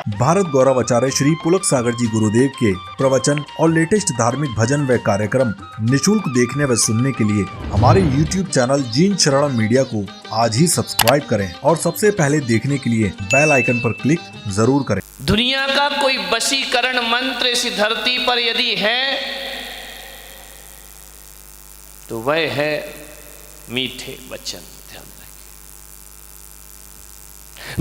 भारत गौरव आचार्य श्री पुलक सागर जी गुरुदेव के प्रवचन और लेटेस्ट धार्मिक भजन व कार्यक्रम निशुल्क देखने व सुनने के लिए हमारे YouTube चैनल जीन शरणम मीडिया को आज ही सब्सक्राइब करें और सबसे पहले देखने के लिए बेल आइकन पर क्लिक जरूर करें। दुनिया का कोई वशीकरण मंत्र इस धरती पर यदि है तो वह है मीठे वचन। ध्यान रखें,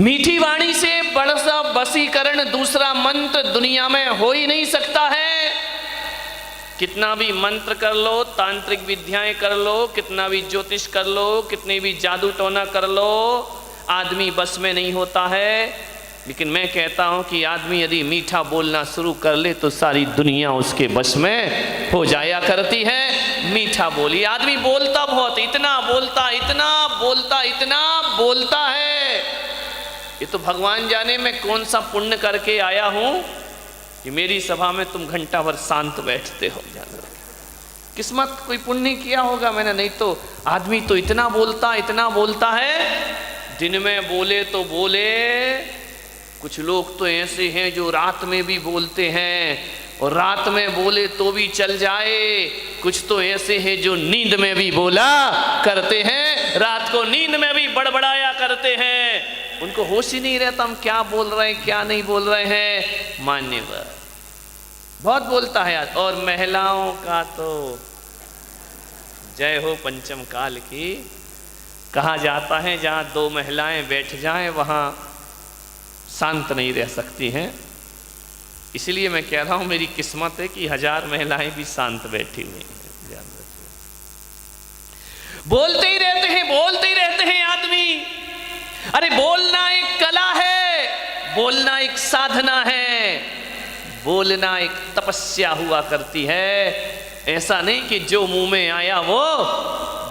मीठी वाणी से बड़ा सा वशीकरण दूसरा मंत्र दुनिया में हो ही नहीं सकता है। कितना भी मंत्र कर लो, तांत्रिक विद्याएं कर लो, कितना भी ज्योतिष कर लो, कितने भी जादू टोना कर लो, आदमी बस में नहीं होता है। लेकिन मैं कहता हूं कि आदमी यदि मीठा बोलना शुरू कर ले तो सारी दुनिया उसके बस में हो जाया करती है। मीठा बोली, आदमी बोलता बहुत, इतना बोलता है। ये तो भगवान जाने मैं कौन सा पुण्य करके आया हूं कि मेरी सभा में तुम घंटा भर शांत बैठते हो। किस्मत कोई पुण्य किया होगा मैंने, नहीं तो आदमी तो इतना बोलता है। दिन में बोले तो बोले, कुछ लोग तो ऐसे हैं जो रात में भी बोलते हैं और रात में बोले तो भी चल जाए। कुछ तो ऐसे हैं जो नींद में भी बोला करते हैं, रात को नींद में भी बड़बड़ाया करते हैं। उनको होश ही नहीं रहता हम क्या बोल रहे हैं क्या नहीं बोल रहे हैं। मान्यवर बहुत बोलता है आज। और महिलाओं का तो जय हो पंचम काल की। कहा जाता है जहां दो महिलाएं बैठ जाएं वहां शांत नहीं रह सकती हैं। इसलिए मैं कह रहा हूं मेरी किस्मत है कि 1000 महिलाएं भी शांत बैठी हुई हैं। ध्यान रखिए, बोलते ही रहते हैं आदमी। अरे बोलना एक कला है, बोलना एक साधना है, बोलना एक तपस्या हुआ करती है। ऐसा नहीं कि जो मुंह में आया वो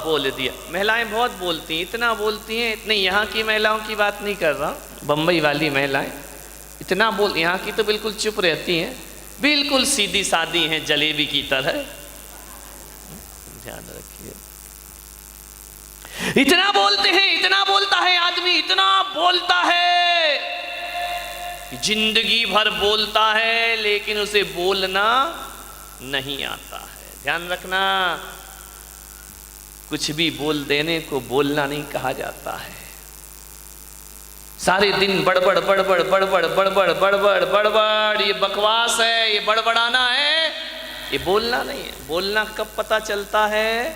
बोल दिया। महिलाएं बहुत बोलती हैं, इतना बोलती हैं, इतने यहाँ की महिलाओं की बात नहीं कर रहा, बम्बई वाली महिलाएं इतना बोल, यहाँ की तो बिल्कुल चुप रहती हैं, बिल्कुल सीधी सादी हैं जलेबी की तरह। ध्यान रखिए, इतना बोलते हैं, इतना बोलता है आदमी, इतना बोलता है, जिंदगी भर बोलता है लेकिन उसे बोलना नहीं आता है। ध्यान रखना, कुछ भी बोल देने को बोलना नहीं कहा जाता है। सारे दिन बड़बड़ बड़बड़ बड़बड़ बड़बड़ बड़बड़ बड़बड़, ये बकवास है, ये बड़बड़ाना है, ये बोलना नहीं है। बोलना कब पता चलता है?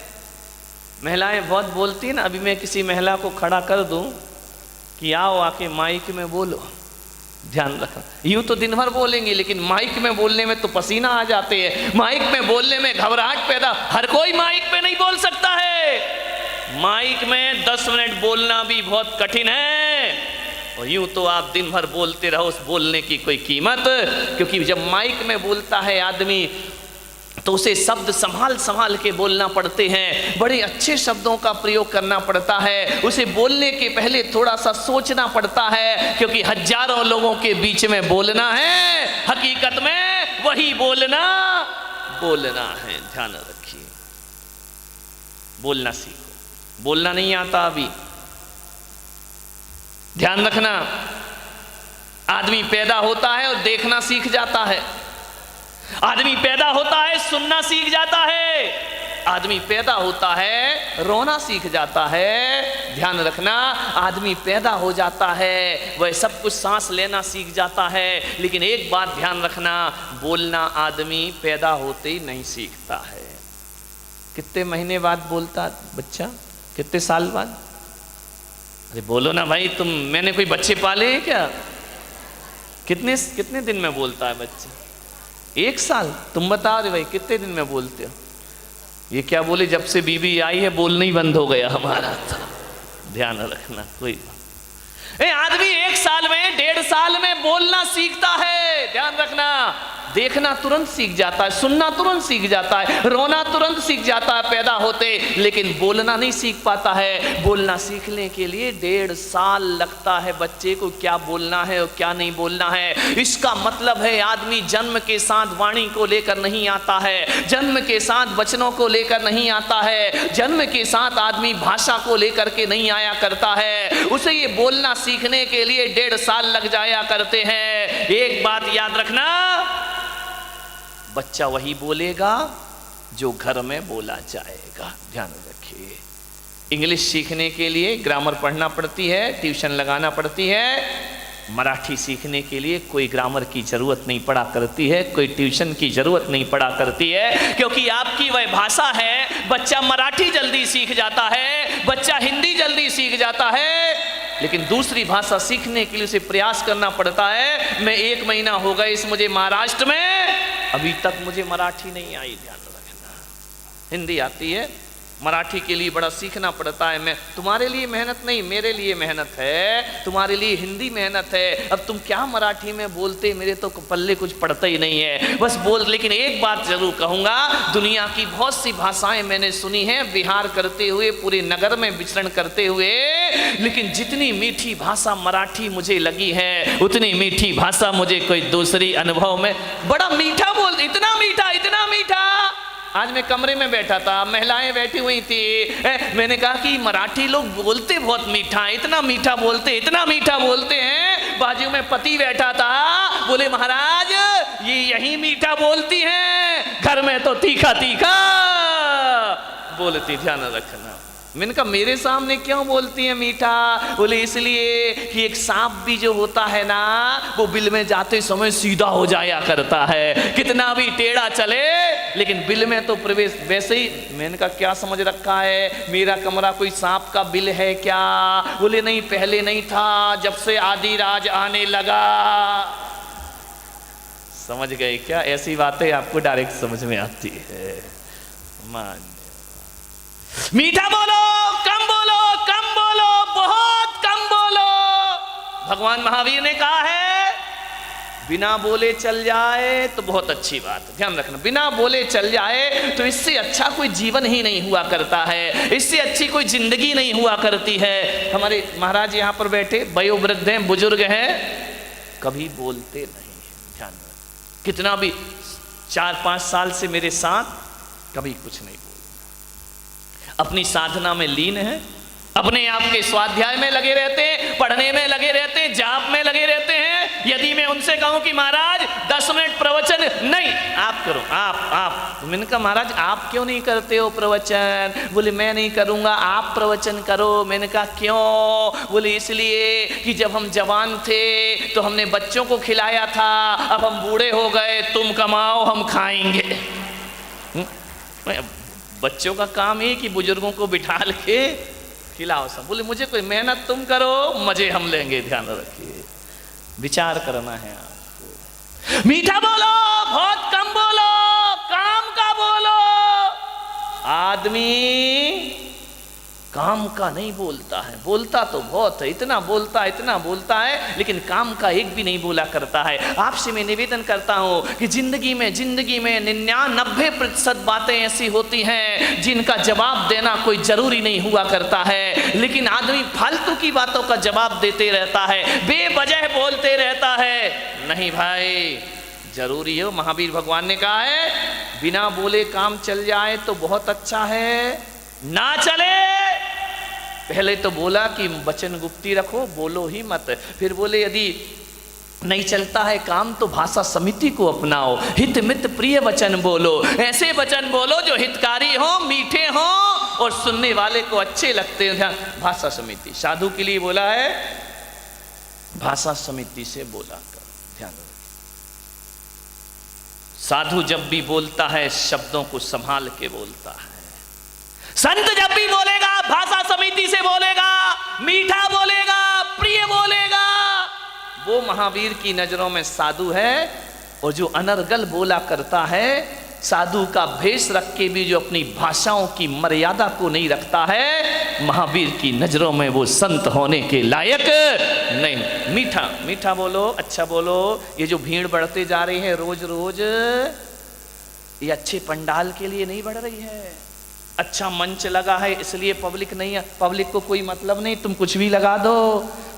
महिलाएं बहुत बोलती हैं ना। अभी मैं किसी महिला को खड़ा कर दूं कि आओ आके माइक में बोलो, ध्यान रखना, यूं तो दिन भर बोलेंगे लेकिन माइक में बोलने में तो पसीना आ जाते हैं, माइक में बोलने में घबराहट पैदा। हर कोई माइक पे नहीं बोल सकता है। माइक में 10 मिनट बोलना भी बहुत कठिन है और यूं तो आप दिन भर बोलते रहो, उस बोलने की कोई कीमत। क्योंकि जब माइक में बोलता है आदमी तो उसे शब्द संभाल के बोलना पड़ते हैं, बड़े अच्छे शब्दों का प्रयोग करना पड़ता है। उसे बोलने के पहले थोड़ा सा सोचना पड़ता है, क्योंकि हजारों लोगों के बीच में बोलना है, हकीकत में वही बोलना है। ध्यान रखिए, बोलना सीखो। बोलना नहीं आता अभी, ध्यान रखना। आदमी पैदा होता है और देखना सीख जाता है, आदमी पैदा होता है सुनना सीख जाता है, आदमी पैदा होता है रोना सीख जाता है। ध्यान रखना, आदमी पैदा हो जाता है वह सब कुछ सांस लेना सीख जाता है। लेकिन एक बात ध्यान रखना, बोलना आदमी पैदा होते ही नहीं सीखता है। कितने महीने बाद बोलता बच्चा, कितने साल बाद? अरे बोलो ना भाई तुम, मैंने कोई बच्चे पाले हैं क्या? कितने दिन में बोलता है बच्चा? 1 साल। तुम बताओ रे भाई कितने दिन में बोलते हो? ये क्या बोले, जब से बीबी आई है बोलना ही बंद हो गया हमारा। ध्यान रखना, कोई आदमी 1 साल में 1.5 साल में बोलना सीखता है। ध्यान रखना, देखना तुरंत सीख जाता है, सुनना तुरंत सीख जाता है, रोना तुरंत सीख जाता है पैदा होते, लेकिन बोलना नहीं सीख पाता है। बोलना सीखने के लिए 1.5 साल लगता है बच्चे को, क्या बोलना है और क्या नहीं बोलना है। इसका मतलब है आदमी जन्म के साथ वाणी को लेकर नहीं आता है, जन्म के साथ वचनों को लेकर नहीं आता है, जन्म के साथ आदमी भाषा को लेकर के नहीं आया करता है। उसे ये बोलना सीखने के लिए 1.5 साल लग जाया करते हैं। एक बात याद रखना, बच्चा वही बोलेगा जो घर में बोला जाएगा। ध्यान रखिए, इंग्लिश सीखने के लिए ग्रामर पढ़ना पड़ती है, ट्यूशन लगाना पड़ती है। मराठी सीखने के लिए कोई ग्रामर की जरूरत नहीं पड़ा करती है, कोई ट्यूशन की जरूरत नहीं पड़ा करती है, क्योंकि आपकी वह भाषा है। बच्चा मराठी जल्दी सीख जाता है, बच्चा हिंदी जल्दी सीख जाता है, लेकिन दूसरी भाषा सीखने के लिए उसे प्रयास करना पड़ता है। मैं 1 महीना हो गया इस मुझे महाराष्ट्र में, अभी तक मुझे मराठी नहीं आई। ध्यान रखना, हिंदी आती है, मराठी के लिए बड़ा सीखना पड़ता है। मैं तुम्हारे लिए मेहनत नहीं, मेरे लिए मेहनत है, तुम्हारे लिए हिंदी मेहनत है। अब तुम क्या मराठी में बोलते, मेरे तो पल्ले कुछ पड़ता ही नहीं है, बस बोल। लेकिन एक बात जरूर कहूँगा, दुनिया की बहुत सी भाषाएं मैंने सुनी हैं विहार करते हुए, पूरे नगर में विचरण करते हुए, लेकिन जितनी मीठी भाषा मराठी मुझे लगी है, उतनी मीठी भाषा मुझे कोई दूसरी अनुभव में, बड़ा मीठा बोल, इतना मीठा, इतना मीठा। आज मैं कमरे में बैठा था, महिलाएं बैठी हुई थी, मैंने कहा कि मराठी लोग बोलते बहुत मीठा है, इतना मीठा बोलते, इतना मीठा बोलते हैं। बाजू में पति बैठा था, बोले महाराज ये यही मीठा बोलती हैं, घर में तो तीखा तीखा बोलती। ध्यान रखना। मैंने कहा मेरे सामने क्यों बोलती हैं मीठा? बोले इसलिए कि एक सांप भी जो होता है ना, वो बिल में जाते समय सीधा हो जाया करता है, कितना भी टेढ़ा चले लेकिन बिल में तो प्रवेश वैसे ही। मैंने कहा क्या समझ रखा है, मेरा कमरा कोई सांप का बिल है क्या? बोले नहीं, पहले नहीं था, जब से आदि राज आने लगा। समझ गए क्या? ऐसी बातें आपको डायरेक्ट समझ में आती है। मान मीठा बोलो, कम बोलो, कम बोलो, बहुत कम बोलो। भगवान महावीर ने कहा है बिना बोले चल जाए तो बहुत अच्छी बात है। ध्यान रखना, बिना बोले चल जाए तो इससे अच्छा कोई जीवन ही नहीं हुआ करता है, इससे अच्छी कोई जिंदगी नहीं हुआ करती है। हमारे महाराज यहाँ पर बैठे वयोवृद्ध हैं, बुजुर्ग हैं, कभी बोलते नहीं। ध्यान रखना, कितना भी 4-5 साल से मेरे साथ, कभी कुछ नहीं, अपनी साधना में लीन है, अपने आप के स्वाध्याय में लगे रहते हैं, पढ़ने में लगे रहते हैं, जाप में लगे रहते हैं। यदि मैं उनसे कहूं कि महाराज 10 मिनट प्रवचन, नहीं आप करो, आप। मैंने कहा महाराज आप क्यों नहीं करते हो प्रवचन? बोले मैं नहीं करूंगा, आप प्रवचन करो। मैंने कहा क्यों? बोले इसलिए कि जब हम जवान थे तो हमने बच्चों को खिलाया था, अब हम बूढ़े हो गए, तुम कमाओ हम खाएंगे। बच्चों का काम है कि बुजुर्गों को बिठा के खिलाओ सब। बोले मुझे कोई मेहनत तुम करो, मजे हम लेंगे। ध्यान रखिए, विचार करना है आपको। मीठा बोलो, बहुत कम बोलो, काम का बोलो। आदमी काम का नहीं बोलता है, बोलता तो बहुत है, इतना बोलता है, लेकिन काम का एक भी नहीं बोला करता है। आपसे मैं निवेदन करता हूं कि जिंदगी में 99% बातें ऐसी होती हैं जिनका जवाब देना कोई जरूरी नहीं हुआ करता है, लेकिन आदमी फालतू की बातों का जवाब देते रहता है, बेवजह बोलते रहता है। नहीं भाई, जरूरी है। महावीर भगवान ने कहा है बिना बोले काम चल जाए तो बहुत अच्छा है, ना चले। पहले तो बोला कि वचन गुप्ती रखो, बोलो ही मत। फिर बोले यदि नहीं चलता है काम तो भाषा समिति को अपनाओ, हित मित प्रिय वचन बोलो, ऐसे वचन बोलो जो हितकारी हो, मीठे हो और सुनने वाले को अच्छे लगते हो। भाषा समिति साधु के लिए बोला है, भाषा समिति से बोला कर। ध्यान रखो, साधु जब भी बोलता है शब्दों को संभाल के बोलता है। संत जब भी बोलेगा भाषा समिति से बोलेगा, मीठा बोलेगा, प्रिय बोलेगा। वो महावीर की नजरों में साधु है। और जो अनर्गल बोला करता है, साधु का भेष रख के भी जो अपनी भाषाओं की मर्यादा को नहीं रखता है, महावीर की नजरों में वो संत होने के लायक नहीं। मीठा मीठा बोलो, अच्छा बोलो। ये जो भीड़ बढ़ते जा रही है रोज रोज, ये अच्छे पंडाल के लिए नहीं बढ़ रही है। अच्छा मंच लगा है इसलिए पब्लिक नहीं है, पब्लिक को कोई मतलब नहीं, तुम कुछ भी लगा दो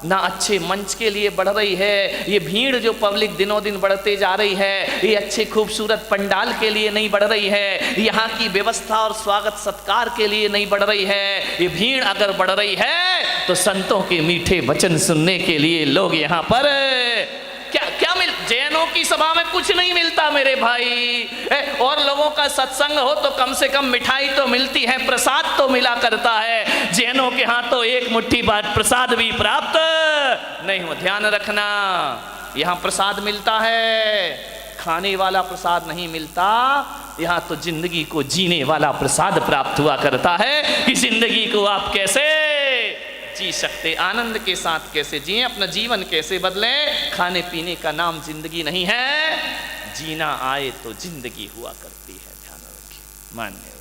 ना। अच्छे मंच के लिए बढ़ रही है ये भीड़, जो पब्लिक दिनों दिन बढ़ते जा रही है, ये अच्छे खूबसूरत पंडाल के लिए नहीं बढ़ रही है, यहाँ की व्यवस्था और स्वागत सत्कार के लिए नहीं बढ़ रही है। ये भीड़ अगर बढ़ रही है तो संतों के मीठे वचन सुनने के लिए लोग यहाँ पर क्या क्या मिल की सभा में कुछ नहीं मिलता मेरे भाई। और लोगों का सत्संग हो तो कम से कम मिठाई तो मिलती है, प्रसाद तो मिला करता है। जैनों के हाथों एक मुट्ठी बाद प्रसाद भी प्राप्त नहीं हो। ध्यान रखना, यहाँ प्रसाद मिलता है, खाने वाला प्रसाद नहीं मिलता। यहाँ तो जिंदगी को जीने वाला प्रसाद प्राप्त हुआ करता है कि जिंदगी को आप कैसे जी सकते, आनंद के साथ कैसे जिए, अपना जीवन कैसे बदलें। खाने पीने का नाम जिंदगी नहीं है, जीना आए तो जिंदगी हुआ करती है। ध्यान रखिए। मान्य।